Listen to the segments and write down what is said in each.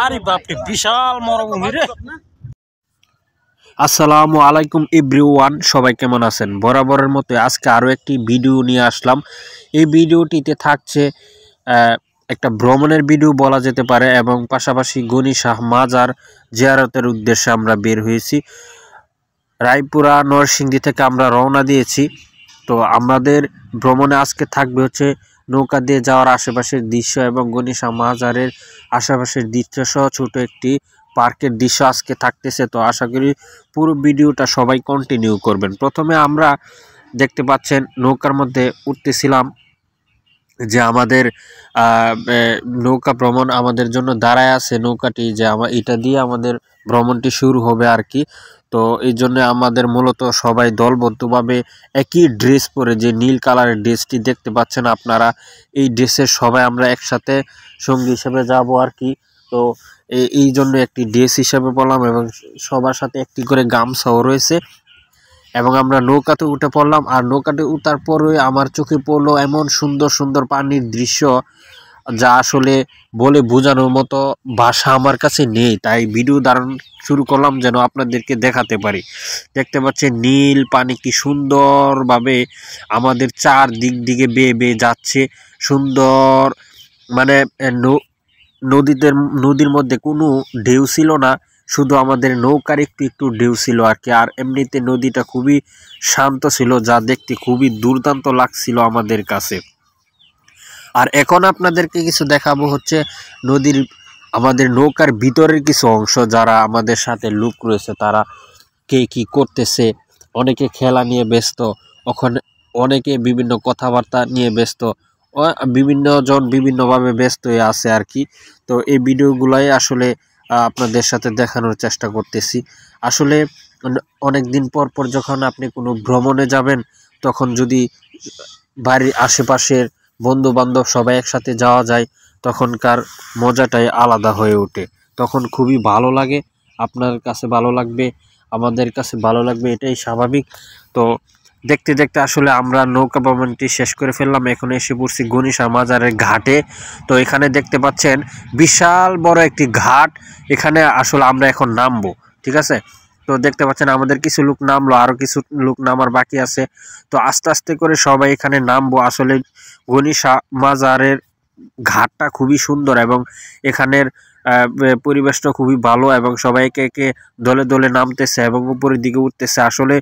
আরে বাপরে বিশাল মরুভূমি রে। আসসালামু আলাইকুম এভরিওয়ান, সবাই কেমন আছেন? বরাবরের মতো আজকে আরও একটি ভিডিও নিয়ে আসলাম। এই ভিডিওটিতে থাকছে একটা ভ্রমণের ভিডিও বলা যেতে পারে, এবং পাশাপাশি গনি শাহ মাজার জিয়ারতের উদ্দেশ্যে আমরা বের হয়েছি। রায়পুরা নরসিংদী থেকে আমরা রওনা দিয়েছি। তো আমাদের ভ্রমণে আজকে থাকবে হচ্ছে নৌকা দিয়ে যাওয়ার আশেপাশের দৃশ্য এবং গনি শাহ মাজারের আশেপাশের দৃশ্য সহ ছোট একটি পার্কের দৃশ্য আজকে থাকতেছে। তো আশা করি পুরো ভিডিওটা সবাই কন্টিনিউ করবেন। প্রথমে আমরা দেখতে পাচ্ছেন নৌকার মধ্যে উঠতেছিলাম, যে আমাদের নৌকা ভ্রমণ আমাদের জন্য দাঁড়ায় আছে নৌকাটি, যে এটা দিয়ে আমাদের ভ্রমণটি শুরু হবে আর কি। তো এই জন্য আমাদের মূলত সবাই দলবদ্ধভাবে একই ড্রেস পরে, যে নীল কালারের ড্রেসটি দেখতে পাচ্ছেন আপনারা, এই ড্রেসের সবাই আমরা একসাথে সঙ্গী হিসেবে যাব আর কি। তো এই জন্য একটি ড্রেস হিসেবে বললাম, এবং সবার সাথে একটি করে গামছাও রয়েছে। এবং আমরা নৌকাতে উঠে পড়লাম, আর নৌকাতে উঠার পরে আমার চোখে পড়লো এমন সুন্দর সুন্দর পানির দৃশ্য, যা আসলে বলে বোঝানোর মতো ভাষা আমার কাছে নেই। তাই ভিডিও ধারণ শুরু করলাম যেন আপনাদেরকে দেখাতে পারি। দেখতে পাচ্ছেন নীল পানি কি সুন্দরভাবে আমাদের দিকে বেয়ে বেয়ে যাচ্ছে। সুন্দর, মানে নদীর মধ্যে কোনো ঢেউ ছিল না, শুধু আমাদের নৌকার একটু একটু ঢেউ ছিল আর কি। আর এমনিতে নদীটা খুবই শান্ত ছিল, যা দেখতে খুবই দুর্দান্ত লাগছিল আমাদের কাছে। আর এখন আপনাদেরকে কিছু দেখাবো হচ্ছে আমাদের নৌকার ভিতরের কিছু অংশ। যারা আমাদের সাথে লোক রয়েছে তারা কে কি করতেছে, অনেকে খেলা নিয়ে ব্যস্ত, ওখানে অনেকে বিভিন্ন কথাবার্তা নিয়ে ব্যস্ত, বিভিন্ন জন বিভিন্নভাবে ব্যস্ত হয়ে আছে আর কি। তো এই ভিডিওগুলাই আসলে আপনাদের সাথে দেখানোর চেষ্টা করতেছি। আসলে অনেক দিন পর পর যখন আপনি কোনো ভ্রমণে যাবেন, তখন যদি বাড়ির আশেপাশের বন্ধু বান্ধব সবাই একসাথে যাওয়া যায়, তখনকার মজাটাই আলাদা হয়ে ওঠে। তখন খুবই ভালো লাগে, আপনার কাছে ভালো লাগবে, আমাদের কাছে ভালো লাগবে, এটাই স্বাভাবিক। তো দেখতে দেখতে আসলে আমরা নৌকা ভ্রমণটি শেষ করে ফেললাম। এখন এসে পড়ছি গনি শাহ মাজারের ঘাটে। তো এখানে দেখতে পাচ্ছেন বিশাল বড় একটি ঘাট, এখানে আসলে আমরা এখন নামবো, ঠিক আছে? তো দেখতে পাচ্ছেন আমাদের কিছু লোক নামলো, আরও কিছু লোক নামার বাকি আছে। তো আস্তে আস্তে করে সবাই এখানে নামবো। আসলে গনি শাহ মাজারের ঘাটটা খুবই সুন্দর, এবং এখানের পরিবেশটা খুবই ভালো, এবং সবাইকে একে দলে দলে নামতেছে এবং উপরের দিকে উঠতেছে। আসলে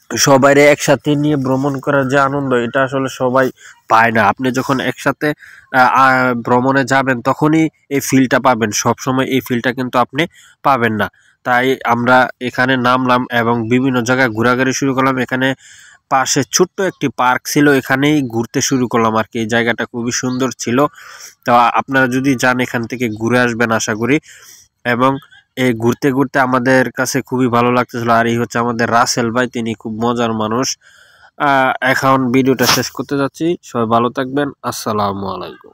সবাই একসাথে নিয়ে ভ্রমণ করার যে আনন্দ, এটা আসলে সবাই পায় না। আপনি যখন একসাথে ভ্রমণে যাবেন তখনই এই ফিলটা পাবেন, সবসময় এই ফিলটা কিন্তু আপনি পাবেন না। তাই আমরা এখানে নামলাম এবং বিভিন্ন জায়গায় ঘোরাঘুরি শুরু করলাম। এখানে পাশে ছোট্ট একটি পার্ক ছিল, এখানেই ঘুরতে শুরু করলাম আর কি। এই জায়গাটা খুবই সুন্দর ছিল। তো আপনারা যদি যান এখান থেকে ঘুরে আসবেন আশা করি। এবং এই ঘুরতে ঘুরতে আমাদের কাছে খুবই ভালো লাগতেছিল। আর এই হচ্ছে আমাদের রাসেল ভাই, তিনি খুব মজার মানুষ। এখন ভিডিওটা শেষ করতে যাচ্ছি, সবাই ভালো থাকবেন। আসসালামু আলাইকুম।